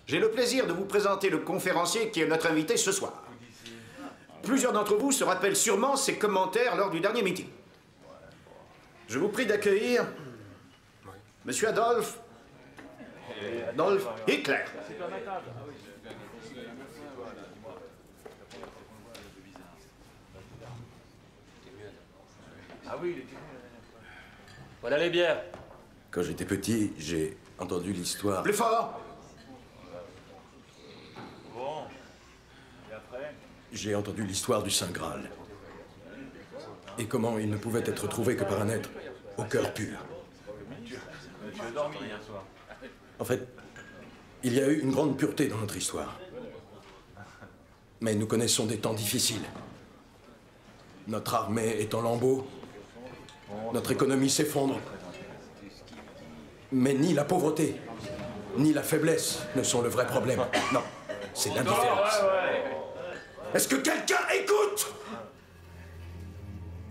J'ai le plaisir de vous présenter le conférencier qui est notre invité ce soir. Plusieurs d'entre vous se rappellent sûrement ses commentaires lors du dernier meeting. Je vous prie d'accueillir Monsieur Adolf Hitler. Voilà les bières. Quand j'étais petit, j'ai entendu l'histoire... Plus fort! Bon. Et après? J'ai entendu l'histoire du Saint Graal. Et comment il ne pouvait être trouvé que par un être au cœur pur. Tu as dormi hier soir. En fait, il y a eu une grande pureté dans notre histoire. Mais nous connaissons des temps difficiles. Notre armée est en lambeaux. Notre économie s'effondre. Mais ni la pauvreté, ni la faiblesse ne sont le vrai problème. Non, c'est l'indifférence. Est-ce que quelqu'un écoute?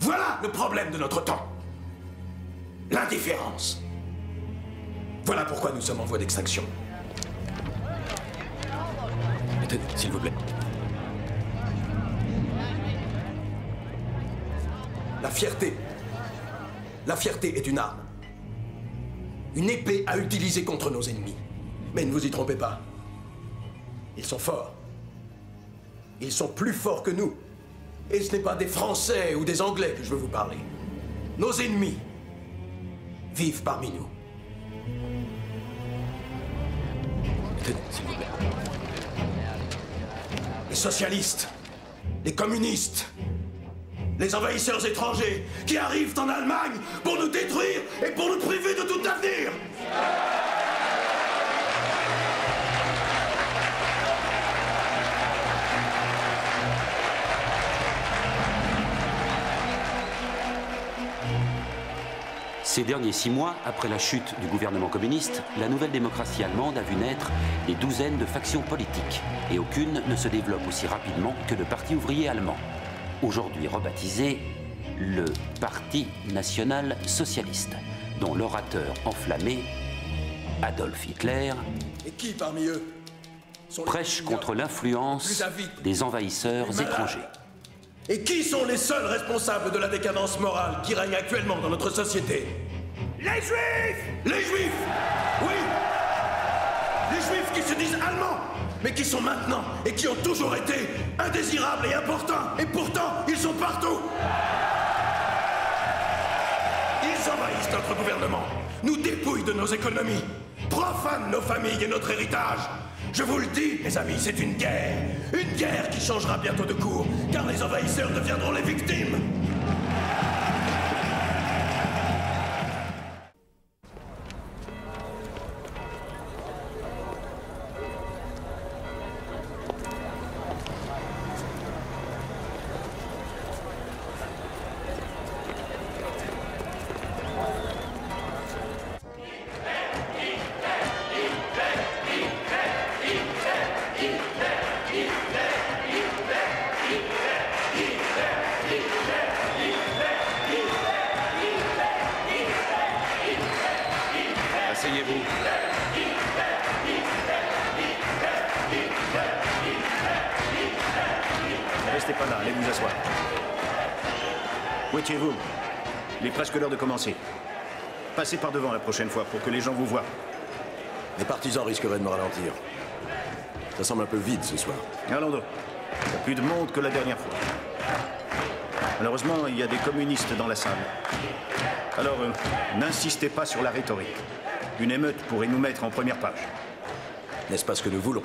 Voilà le problème de notre temps. L'indifférence. Voilà pourquoi nous sommes en voie d'extinction. Attendez, s'il vous plaît. La fierté. La fierté est une arme. Une épée à utiliser contre nos ennemis. Mais ne vous y trompez pas. Ils sont forts. Ils sont plus forts que nous. Et ce n'est pas des Français ou des Anglais que je veux vous parler. Nos ennemis vivent parmi nous. Tenez, s'il vous plaît. Les socialistes, les communistes, les envahisseurs étrangers qui arrivent en Allemagne pour nous détruire et pour nous priver de tout avenir. Ces derniers 6 mois, après la chute du gouvernement communiste, la nouvelle démocratie allemande a vu naître des douzaines de factions politiques. Et aucune ne se développe aussi rapidement que le Parti ouvrier allemand. Aujourd'hui rebaptisé le Parti national socialiste, dont l'orateur enflammé, Adolf Hitler, Et qui parmi eux sont les prêche plus contre l'influence plus avides, des envahisseurs plus malades? étrangers. Et qui sont les seuls responsables de la décadence morale qui règne actuellement dans notre société? Les Juifs! Les Juifs! Oui! Les Juifs qui se disent allemands, mais qui sont maintenant et qui ont toujours été indésirables et importants. Et pourtant, ils sont partout! Ils envahissent notre gouvernement, nous dépouillent de nos économies, profanent nos familles et notre héritage. Je vous le dis, mes amis, c'est une guerre qui changera bientôt de cours, car les envahisseurs deviendront les victimes. Asseyez-vous. Restez pas là, allez vous asseoir. Où étiez-vous? Il est presque l'heure de commencer. Passez par devant la prochaine fois pour que les gens vous voient. Les partisans risqueraient de me ralentir. Ça semble un peu vide ce soir. Allons donc. Il y a plus de monde que la dernière fois. Malheureusement, il y a des communistes dans la salle. Alors, n'insistez pas sur la rhétorique. Une émeute pourrait nous mettre en première page. N'est-ce pas ce que nous voulons?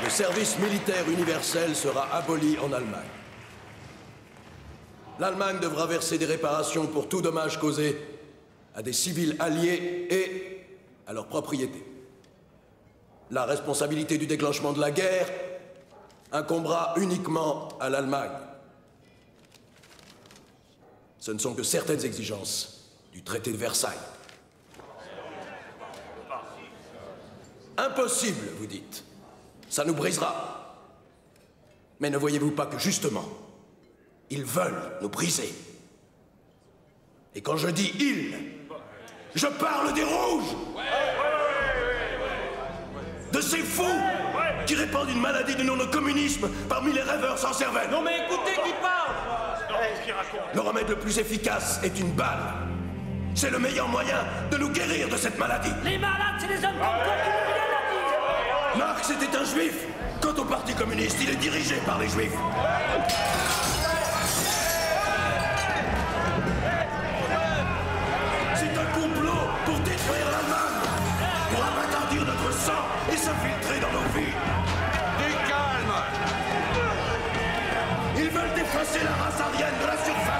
Le service militaire universel sera aboli en Allemagne. L'Allemagne devra verser des réparations pour tout dommage causé à des civils alliés et à leurs propriétés. La responsabilité du déclenchement de la guerre incombera uniquement à l'Allemagne. Ce ne sont que certaines exigences du traité de Versailles. Impossible, vous dites. Ça nous brisera. Mais ne voyez-vous pas que justement, ils veulent nous briser? Et quand je dis ils, je parle des rouges! De ces fous qui répandent une maladie du nom de communisme parmi les rêveurs sans cervelle. Non mais écoutez qui parle! Le remède le plus efficace est une balle. C'est le meilleur moyen de nous guérir de cette maladie. Les malades, c'est les hommes comme toi qui n'ont rien à dire! Marx était un juif. Quant au Parti communiste, il est dirigé par les juifs. C'est un complot pour détruire l'Allemagne, pour abattre notre sang et s'infiltrer dans nos vies. Du calme! Ils veulent effacer la race aryenne de la surface.